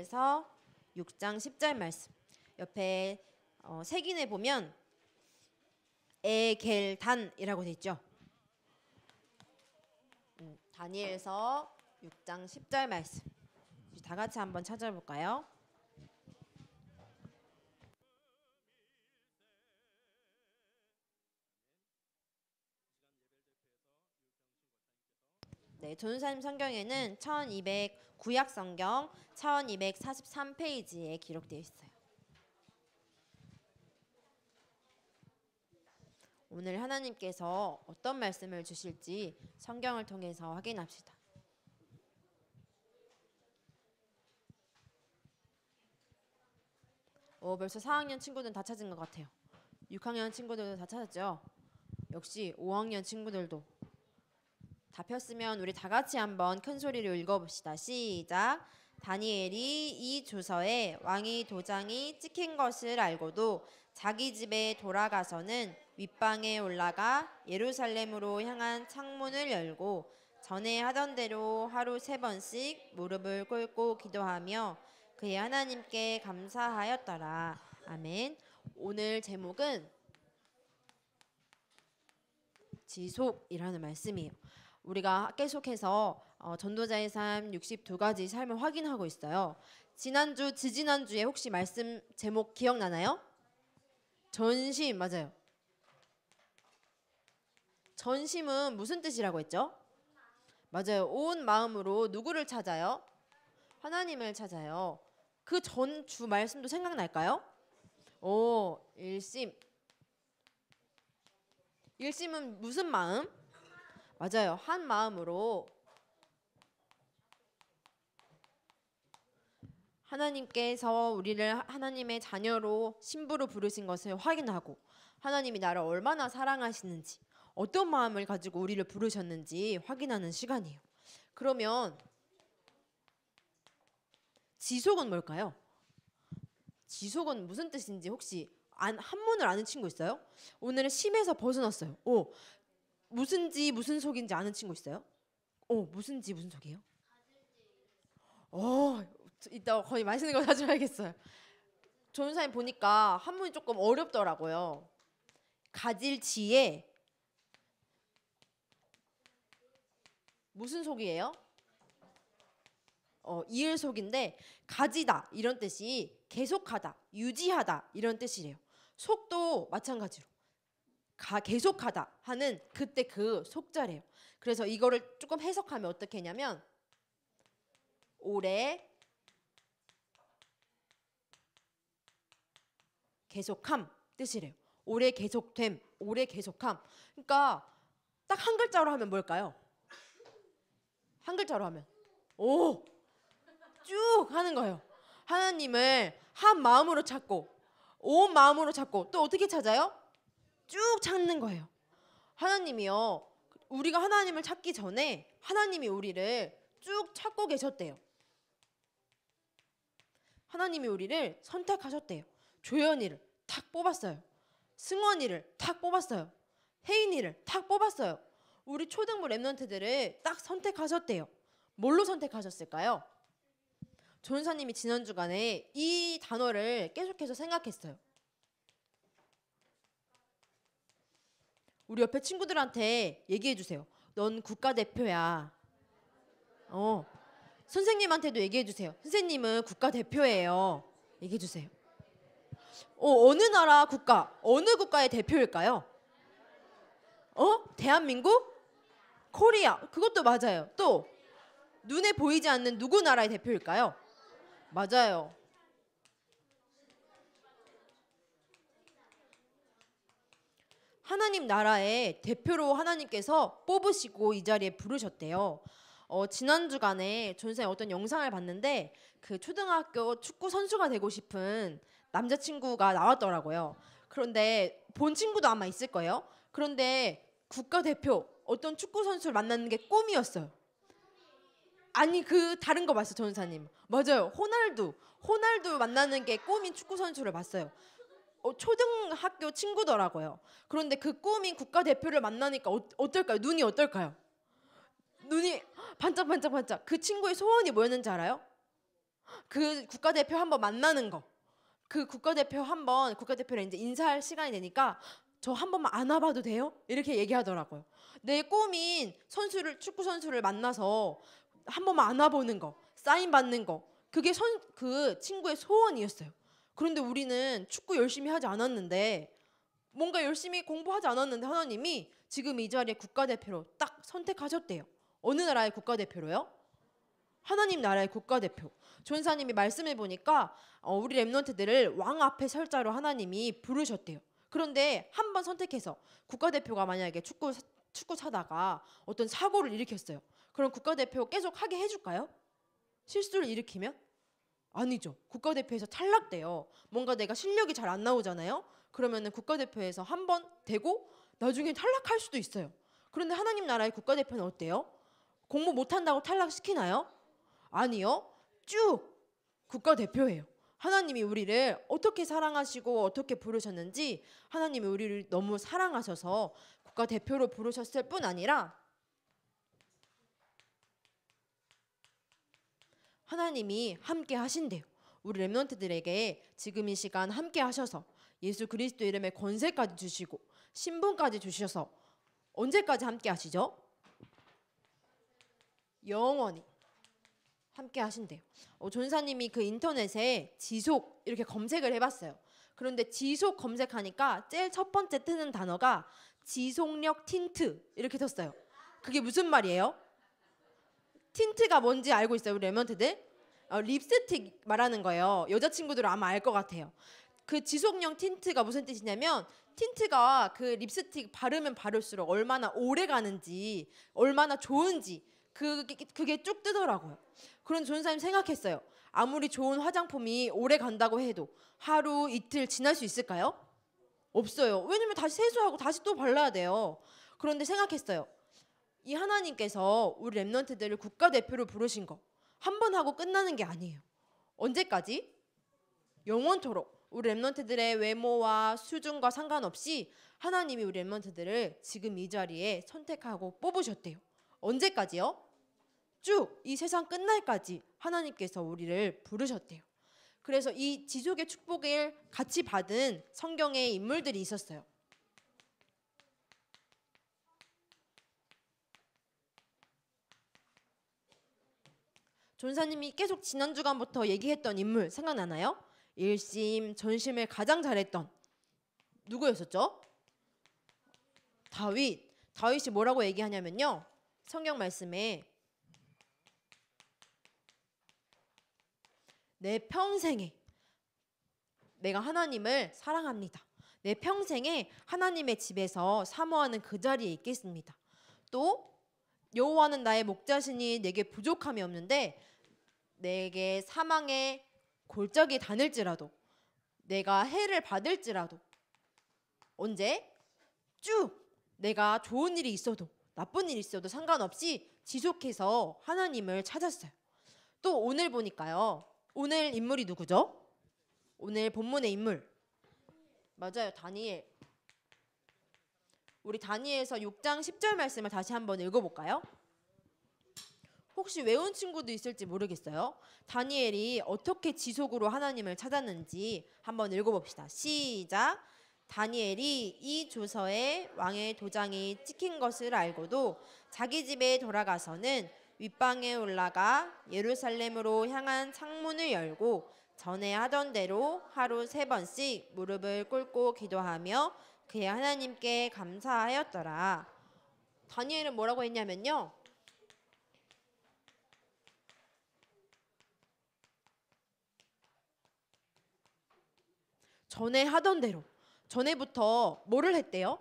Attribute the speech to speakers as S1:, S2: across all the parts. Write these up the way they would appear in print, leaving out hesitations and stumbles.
S1: 다니엘서 6장 10절 말씀. 옆에 색인에 보면 에겔단이라고 돼 있죠. 다니엘서 6장 10절 말씀. 다 같이 한번 찾아볼까요? 네, 전우사님 성경에는 1200 구약 성경 1243페이지에 기록되어 있어요. 오늘 하나님께서 어떤 말씀을 주실지 성경을 통해서 확인합시다. 벌써 4학년 친구들은 다 찾은 것 같아요. 6학년 친구들도 다 찾았죠? 역시 5학년 친구들도 다 폈으면 우리 다 같이 한번 큰 소리로 읽어봅시다. 시작. 다니엘이 이 조서에 왕의 도장이 찍힌 것을 알고도 자기 집에 돌아가서는 윗방에 올라가 예루살렘으로 향한 창문을 열고 전에 하던 대로 하루 3번씩 무릎을 꿇고 기도하며 그의 하나님께 감사하였더라. 아멘. 오늘 제목은 지속이라는 말씀이에요. 우리가 계속해서 전도자의 삶 62가지 삶을 확인하고 있어요. 지난주, 지지난주에 혹시 말씀 제목 기억나나요? 전심, 맞아요. 전심은 무슨 뜻이라고 했죠? 맞아요. 온 마음으로 누구를 찾아요? 하나님을 찾아요. 그 전주 말씀도 생각날까요? 일심. 일심은 무슨 마음? 맞아요. 한 마음으로 하나님께서 우리를 하나님의 자녀로 신부로 부르신 것을 확인하고 하나님이 나를 얼마나 사랑하시는지 어떤 마음을 가지고 우리를 부르셨는지 확인하는 시간이에요. 그러면 지속은 뭘까요? 지속은 무슨 뜻인지 혹시 한문을 아는 친구 있어요? 오늘은 심에서 벗어났어요. 무슨지 무슨 속인지 아는 친구 있어요? 무슨지 무슨 속이에요? 이따 거의 맛있는 거 사줘야겠어요. 전사님 보니까 한문이 조금 어렵더라고요. 가질지에 무슨 속이에요? 이을 속인데 가지다 이런 뜻이 계속하다, 유지하다 이런 뜻이래요. 속도 마찬가지로 계속하다 하는 그때 그 속자래요. 그래서 이거를 조금 해석하면 어떻게 했냐면 오래 계속함 뜻이래요. 오래 계속됨, 오래 계속함. 그러니까 딱 한 글자로 하면 뭘까요? 한 글자로 하면 쭉 하는 거예요. 하나님을 한 마음으로 찾고 온 마음으로 찾고 또 어떻게 찾아요? 쭉 찾는 거예요. 하나님이요. 우리가 하나님을 찾기 전에 하나님이 우리를 쭉 찾고 계셨대요. 하나님이 우리를 선택하셨대요. 조연이를 탁 뽑았어요. 승원이를 탁 뽑았어요. 혜인이를 탁 뽑았어요. 우리 초등부 랩런트들을 딱 선택하셨대요. 뭘로 선택하셨을까요? 전사님이 지난 주간에 이 단어를 계속해서 생각했어요. 우리 옆에 친구들한테 얘기해 주세요. 넌 국가대표야. 선생님한테도 얘기해 주세요. 선생님은 국가대표예요. 얘기해 주세요. 어느 나라 국가, 어느 국가의 대표일까요? 대한민국? 코리아. 그것도 맞아요. 또 눈에 보이지 않는 누구 나라의 대표일까요? 맞아요. 하나님 나라의 대표로 하나님께서 뽑으시고 이 자리에 부르셨대요. 지난 주간에 전사에 어떤 영상을 봤는데 그 초등학교 축구 선수가 되고 싶은 남자친구가 나왔더라고요. 그런데 본 친구도 아마 있을 거예요. 그런데 국가대표 어떤 축구 선수를 만나는 게 꿈이었어요. 아니 다른 거 봤어요. 전사님. 맞아요. 호날두 만나는 게 꿈인 축구 선수를 봤어요. 초등학교 친구더라고요. 그런데 그 꿈인 국가대표를 만나니까 어떨까요? 눈이 어떨까요? 눈이 반짝반짝반짝. 그 친구의 소원이 뭐였는지 알아요? 그 국가대표 한번 만나는 거. 그 국가대표를 이제 인사할 시간이 되니까 저 한 번만 안아봐도 돼요? 이렇게 얘기하더라고요. 내 꿈인 축구 선수를 만나서 한 번만 안아보는 거, 사인 받는 거, 그게 그 친구의 소원이었어요. 그런데 우리는 축구 열심히 하지 않았는데, 뭔가 열심히 공부하지 않았는데 하나님이 지금 이 자리에 국가대표로 딱 선택하셨대요. 어느 나라의 국가대표로요? 하나님 나라의 국가대표. 전사님이 말씀해 보니까 우리 렘넌트들을 왕 앞에 설 자로 하나님이 부르셨대요. 그런데 한 번 선택해서 국가대표가 만약에 축구 차다가 어떤 사고를 일으켰어요. 그럼 국가대표 계속 하게 해줄까요? 실수를 일으키면? 아니죠. 국가대표에서 탈락돼요. 뭔가 내가 실력이 잘 안 나오잖아요. 그러면은 국가대표에서 한 번 되고 나중에 탈락할 수도 있어요. 그런데 하나님 나라의 국가대표는 어때요? 공부 못한다고 탈락시키나요? 아니요. 쭉 국가대표예요. 하나님이 우리를 어떻게 사랑하시고 어떻게 부르셨는지, 하나님이 우리를 너무 사랑하셔서 국가대표로 부르셨을 뿐 아니라 하나님이 함께 하신대요. 우리 렘넌트들에게 지금 이 시간 함께 하셔서 예수 그리스도 이름의 권세까지 주시고 신분까지 주셔서 언제까지 함께 하시죠? 영원히 함께 하신대요. 전사님이 그 인터넷에 지속 이렇게 검색을 해봤어요. 그런데 지속 검색하니까 제일 첫 번째 뜨는 단어가 지속력 틴트 이렇게 떴어요. 그게 무슨 말이에요? 틴트가 뭔지 알고 있어요, 우리 렘넌트들? 립스틱 말하는 거예요. 여자친구들은 아마 알 것 같아요. 그 지속력 틴트가 무슨 뜻이냐면, 틴트가 그 립스틱 바르면 바를수록 얼마나 오래 가는지, 얼마나 좋은지 그게 쭉 뜨더라고요. 그런 전사님 생각했어요. 아무리 좋은 화장품이 오래 간다고 해도 하루 이틀 지날 수 있을까요? 없어요. 왜냐면 다시 세수하고 다시 또 발라야 돼요. 그런데 생각했어요. 이 하나님께서 우리 렘넌트들을 국가대표로 부르신 거 한 번 하고 끝나는 게 아니에요. 언제까지? 영원토록 우리 렘넌트들의 외모와 수준과 상관없이 하나님이 우리 렘넌트들을 지금 이 자리에 선택하고 뽑으셨대요. 언제까지요? 쭉 이 세상 끝날까지 하나님께서 우리를 부르셨대요. 그래서 이 지속의 축복을 같이 받은 성경의 인물들이 있었어요. 전사님이 계속 지난 주간부터 얘기했던 인물 생각나나요? 일심, 전심을 가장 잘했던 누구였었죠? 다윗. 다윗이 뭐라고 얘기하냐면요. 성경 말씀에 내 평생에 내가 하나님을 사랑합니다. 내 평생에 하나님의 집에서 사모하는 그 자리에 있겠습니다. 또 여호와는 나의 목자시니 내게 부족함이 없는데, 내게 사망의 골짜기 다닐지라도 내가 해를 받을지라도, 언제? 쭉 내가 좋은 일이 있어도 나쁜 일이 있어도 상관없이 지속해서 하나님을 찾았어요. 또 오늘 보니까요. 오늘 인물이 누구죠? 오늘 본문의 인물. 맞아요. 다니엘. 우리 다니엘서 6장 10절 말씀을 다시 한번 읽어볼까요? 혹시 외운 친구도 있을지 모르겠어요. 다니엘이 어떻게 지속으로 하나님을 찾았는지 한번 읽어봅시다. 시작. 다니엘이 이 조서에 왕의 도장이 찍힌 것을 알고도 자기 집에 돌아가서는 윗방에 올라가 예루살렘으로 향한 창문을 열고 전에 하던 대로 하루 3번씩 무릎을 꿇고 기도하며 그의 하나님께 감사하였더라. 다니엘은 뭐라고 했냐면요. 전에 하던 대로, 전에부터 뭐를 했대요?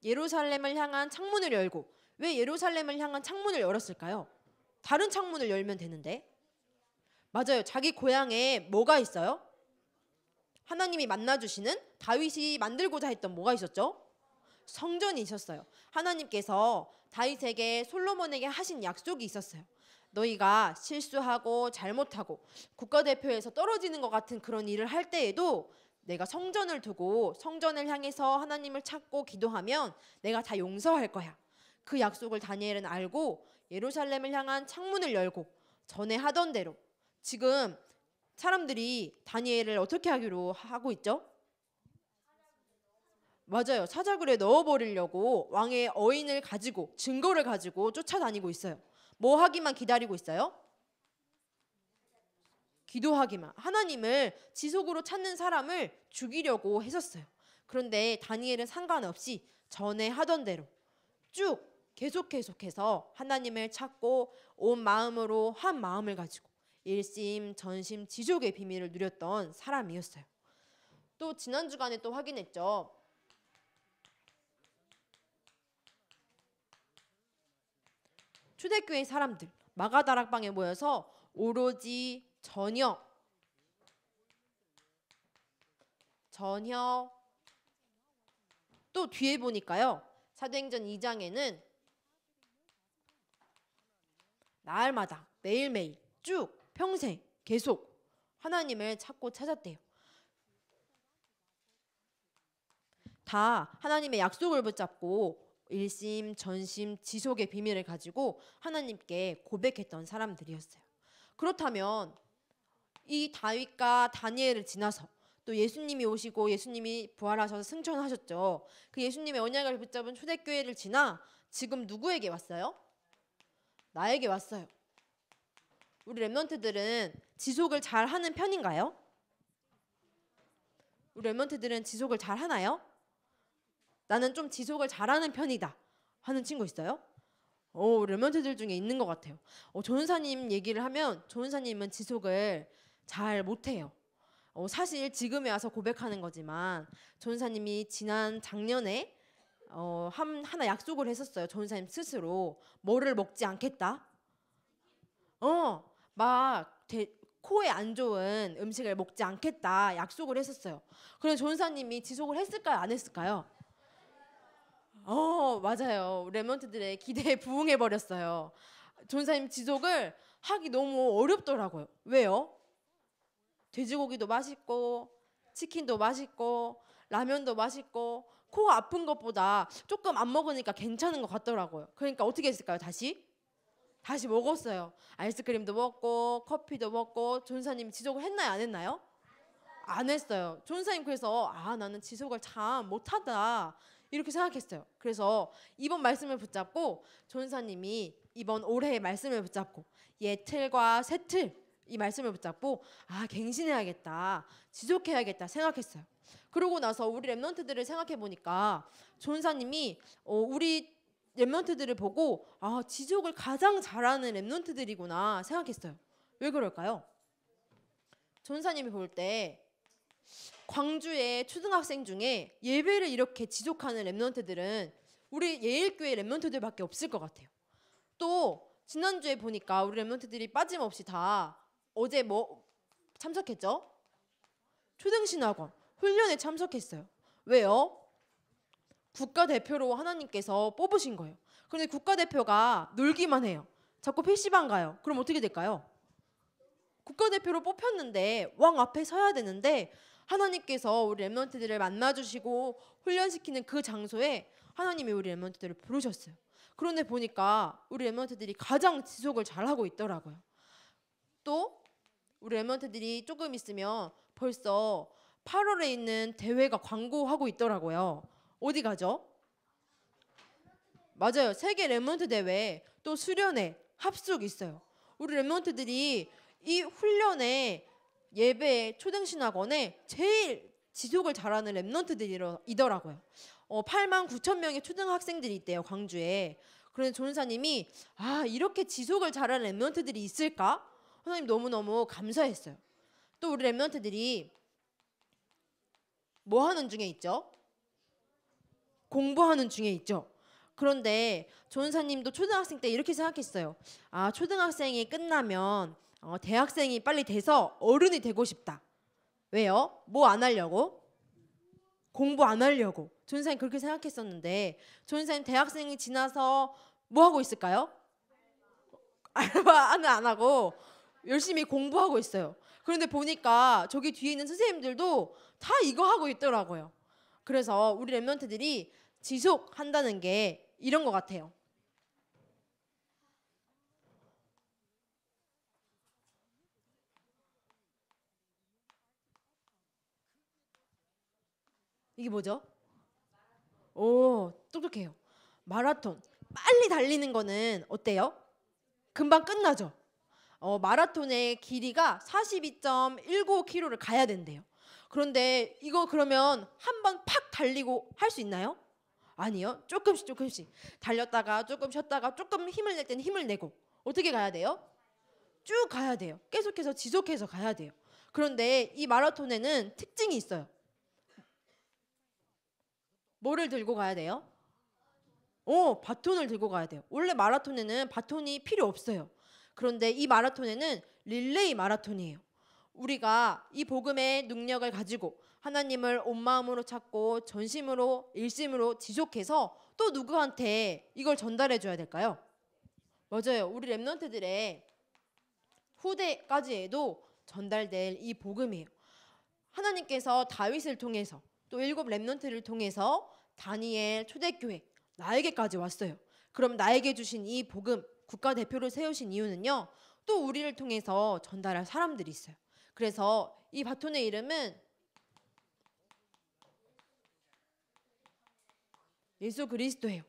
S1: 예루살렘을 향한 창문을 열고. 왜 예루살렘을 향한 창문을 열었을까요? 다른 창문을 열면 되는데. 맞아요. 자기 고향에 뭐가 있어요? 하나님이 만나주시는, 다윗이 만들고자 했던 뭐가 있었죠? 성전이 있었어요. 하나님께서 다윗에게, 솔로몬에게 하신 약속이 있었어요. 너희가 실수하고 잘못하고 국가대표에서 떨어지는 것 같은 그런 일을 할 때에도 내가 성전을 두고 성전을 향해서 하나님을 찾고 기도하면 내가 다 용서할 거야. 그 약속을 다니엘은 알고 예루살렘을 향한 창문을 열고 전에 하던 대로 지금 사람들이 다니엘을 어떻게 하기로 하고 있죠? 맞아요. 사자굴에 넣어버리려고 왕의 어인을 가지고 증거를 가지고 쫓아다니고 있어요. 뭐 하기만 기다리고 있어요? 기도하기만. 하나님을 지속으로 찾는 사람을 죽이려고 했었어요. 그런데 다니엘은 상관없이 전에 하던 대로 쭉 계속해서 하나님을 찾고 온 마음으로 한 마음을 가지고 일심 전심 지속의 비밀을 누렸던 사람이었어요. 또 지난 주간에 또 확인했죠. 초대교회 사람들 마가다락방에 모여서 오로지 전혀 또 뒤에 보니까요. 사도행전 2장에는 날마다 매일매일 쭉 평생 계속 하나님을 찾고 찾았대요. 다 하나님의 약속을 붙잡고 일심 전심 지속의 비밀을 가지고 하나님께 고백했던 사람들이었어요. 그렇다면 이 다윗과 다니엘을 지나서 또 예수님이 오시고 예수님이 부활하셔서 승천하셨죠. 그 예수님의 언약을 붙잡은 초대교회를 지나 지금 누구에게 왔어요? 나에게 왔어요. 우리 렘넌트들은 지속을 잘 하는 편인가요? 우리 렘넌트들은 지속을 잘 하나요? 나는 좀 지속을 잘하는 편이다 하는 친구 있어요? 렘넌트들 중에 있는 것 같아요. 조은사님 얘기를 하면 조은사님은 지속을 잘 못해요. 사실 지금에 와서 고백하는 거지만 조은사님이 지난 작년에 하나 약속을 했었어요. 조은사님 스스로 뭐를 먹지 않겠다. 코에 안 좋은 음식을 먹지 않겠다 약속을 했었어요. 그런데 조은사님이 지속을 했을까요? 안 했을까요? 맞아요. 렘넌트들의 기대에 부응해버렸어요. 전사님 지속을 하기 너무 어렵더라고요. 왜요? 돼지고기도 맛있고 치킨도 맛있고 라면도 맛있고 코가 아픈 것보다 조금 안 먹으니까 괜찮은 것 같더라고요. 그러니까 어떻게 했을까요? 다시 먹었어요. 아이스크림도 먹고 커피도 먹고 전사님 지속을 했나요? 안 했나요? 안 했어요. 전사님 그래서 나는 지속을 참 못하다 이렇게 생각했어요. 그래서 이번 말씀을 붙잡고 전사님이 이번 올해의 말씀을 붙잡고 예틀과 새틀 이 말씀을 붙잡고 갱신해야겠다 지속해야겠다 생각했어요. 그러고 나서 우리 렘넌트들을 생각해 보니까 전사님이 우리 렘넌트들을 보고 지속을 가장 잘하는 렘넌트들이구나 생각했어요. 왜 그럴까요? 전사님이 볼 때 광주의 초등학생 중에 예배를 이렇게 지속하는 렘넌트들은 우리 예일교회 렘넌트들밖에 없을 것 같아요. 또 지난주에 보니까 우리 렘넌트들이 빠짐없이 다 어제 참석했죠? 초등신학원 훈련에 참석했어요. 왜요? 국가대표로 하나님께서 뽑으신 거예요. 그런데 국가대표가 놀기만 해요. 자꾸 PC방 가요. 그럼 어떻게 될까요? 국가대표로 뽑혔는데 왕 앞에 서야 되는데 하나님께서 우리 렘넌트들을 만나주시고 훈련시키는 그 장소에 하나님이 우리 렘넌트들을 부르셨어요. 그런데 보니까 우리 렘넌트들이 가장 지속을 잘하고 있더라고요. 또 우리 렘넌트들이 조금 있으면 벌써 8월에 있는 대회가 광고하고 있더라고요. 어디 가죠? 맞아요. 세계 렘넌트 대회 또 수련회 합숙 있어요. 우리 렘넌트들이 이 훈련에 예배 초등신학원에 제일 지속을 잘하는 렘넌트들이더라고요. 8만 9천 명의 초등학생들이 있대요. 광주에. 그런데 조은사님이 이렇게 지속을 잘하는 렘넌트들이 있을까? 하나님 너무너무 감사했어요. 또 우리 렘넌트들이 뭐 하는 중에 있죠? 공부하는 중에 있죠. 그런데 조은사님도 초등학생 때 이렇게 생각했어요. 초등학생이 끝나면 대학생이 빨리 돼서 어른이 되고 싶다. 왜요? 뭐 안 하려고? 공부 안 하려고. 조은사님 그렇게 생각했었는데 조은사님 대학생이 지나서 뭐 하고 있을까요? 알바는 안 하고 열심히 공부하고 있어요. 그런데 보니까 저기 뒤에 있는 선생님들도 다 이거 하고 있더라고요. 그래서 우리 렘넌트들이 지속한다는 게 이런 것 같아요. 이게 뭐죠? 오, 똑똑해요. 마라톤. 빨리 달리는 거는 어때요? 금방 끝나죠? 마라톤의 길이가 42.19km를 가야 된대요. 그런데 이거 그러면 한 번 팍 달리고 할 수 있나요? 아니요. 조금씩 조금씩 달렸다가 조금 쉬었다가 조금 힘을 낼 때는 힘을 내고 어떻게 가야 돼요? 쭉 가야 돼요. 계속해서 지속해서 가야 돼요. 그런데 이 마라톤에는 특징이 있어요. 뭐를 들고 가야 돼요? 바톤을 들고 가야 돼요. 원래 마라톤에는 바톤이 필요 없어요. 그런데 이 마라톤에는 릴레이 마라톤이에요. 우리가 이 복음의 능력을 가지고 하나님을 온 마음으로 찾고 전심으로 일심으로 지속해서 또 누구한테 이걸 전달해 줘야 될까요? 맞아요. 우리 랩런트들의 후대까지에도 전달될 이 복음이에요. 하나님께서 다윗을 통해서 또 7 랩런트를 통해서 다니엘 초대교회 나에게까지 왔어요. 그럼 나에게 주신 이 복음 국가대표를 세우신 이유는요. 또 우리를 통해서 전달할 사람들이 있어요. 그래서 이 바톤의 이름은 예수 그리스도예요.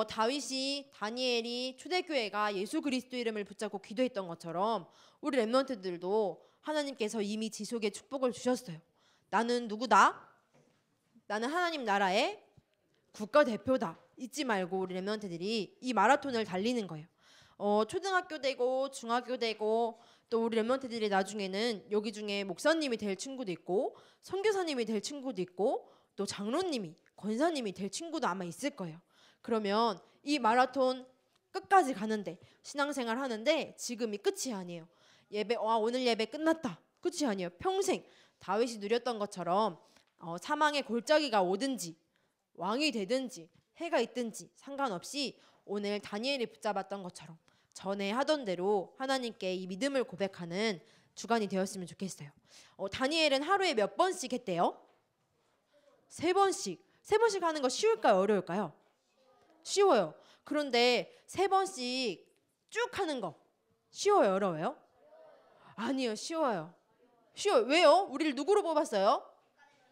S1: 다윗이 다니엘이 초대교회가 예수 그리스도 이름을 붙잡고 기도했던 것처럼 우리 랩런트들도 하나님께서 이미 지속의 축복을 주셨어요. 나는 누구다? 나는 하나님 나라의 국가대표다. 잊지 말고 우리 랩런트들이 이 마라톤을 달리는 거예요. 초등학교 되고 중학교 되고 또 우리 랩런트들이 나중에는 여기 중에 목사님이 될 친구도 있고 선교사님이 될 친구도 있고 또 장로님이 권사님이 될 친구도 아마 있을 거예요. 그러면 이 마라톤 끝까지 가는데 신앙생활 하는데 지금이 끝이 아니에요. 예배 오늘 예배 끝났다. 끝이 아니에요. 평생 다윗이 누렸던 것처럼 사망의 골짜기가 오든지 왕이 되든지 해가 있든지 상관없이 오늘 다니엘이 붙잡았던 것처럼 전에 하던 대로 하나님께 이 믿음을 고백하는 주간이 되었으면 좋겠어요. 다니엘은 하루에 몇 번씩 했대요? 3번씩. 3번씩 하는 거 쉬울까요? 어려울까요? 쉬워요. 그런데 3번씩 쭉 하는 거 쉬워요? 어려워요? 아니요. 쉬워요. 쉬워요. 왜요? 우리를 누구로 뽑았어요?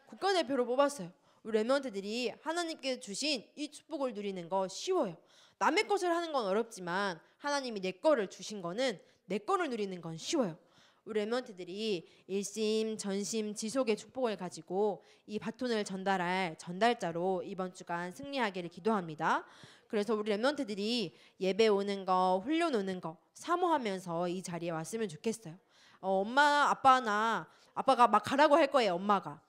S1: 국가대표로 뽑았어요. 우리 랩런트들이 하나님께 주신 이 축복을 누리는 거 쉬워요. 남의 것을 하는 건 어렵지만 하나님이 내 거를 주신 거는 내 거를 누리는 건 쉬워요. 우리 랩런트들이 일심 전심 지속의 축복을 가지고 이 바톤을 전달할 전달자로 이번 주간 승리하기를 기도합니다. 그래서 우리 랩런트들이 예배 오는 거 훈련 오는 거 사모하면서 이 자리에 왔으면 좋겠어요. 엄마 아빠가 막 가라고 할 거예요. 엄마가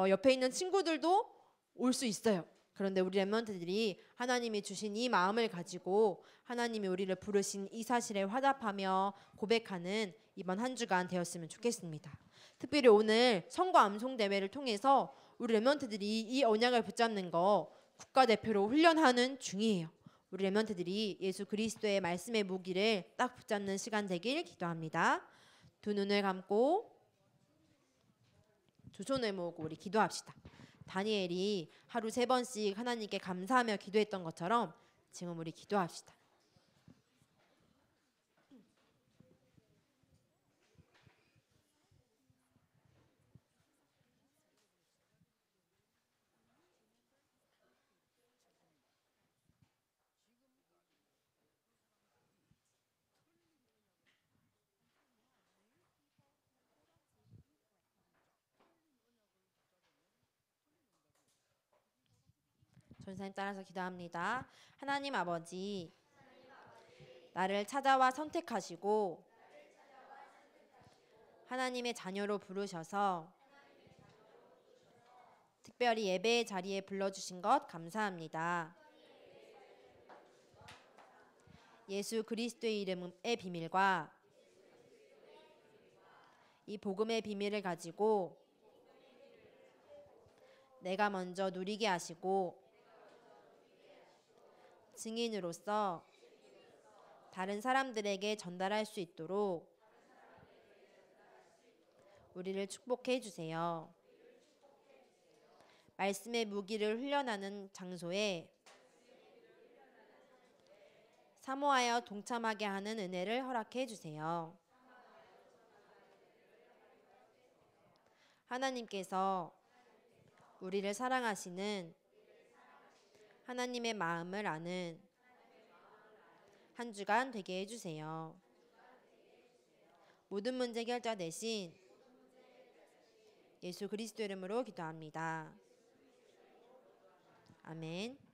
S1: 옆에 있는 친구들도 올 수 있어요. 그런데 우리 랩런트들이 하나님이 주신 이 마음을 가지고 하나님이 우리를 부르신 이 사실에 화답하며 고백하는 이번 한 주간 되었으면 좋겠습니다. 특별히 오늘 선거 암송 대회를 통해서 우리 랩런트들이 이 언약을 붙잡는 거 국가대표로 훈련하는 중이에요. 우리 랩런트들이 예수 그리스도의 말씀의 무기를 딱 붙잡는 시간 되길 기도합니다. 두 눈을 감고 두 손을 모으고 우리 기도합시다. 다니엘이 하루 3번씩 하나님께 감사하며 기도했던 것처럼 지금 우리 기도합시다. 전사님 따라서 기도합니다. 하나님 아버지, 나를 찾아와 선택하시고 하나님의 자녀로 부르셔서 특별히 예배의 자리에 불러주신 것 감사합니다. 예수 그리스도의 이름의 비밀과 이 복음의 비밀을 가지고 내가 먼저 누리게 하시고 증인으로서 다른 사람들에게 전달할 수 있도록 우리를 축복해 주세요. 말씀의 무기를 훈련하는 장소에 사모하여 동참하게 하는 은혜를 허락해 주세요. 하나님께서 우리를 사랑하시는 하나님의 마음을 아는 한 주간 되게 해주세요. 모든 문제 해결자 되신 예수 그리스도 이름으로 기도합니다. 아멘.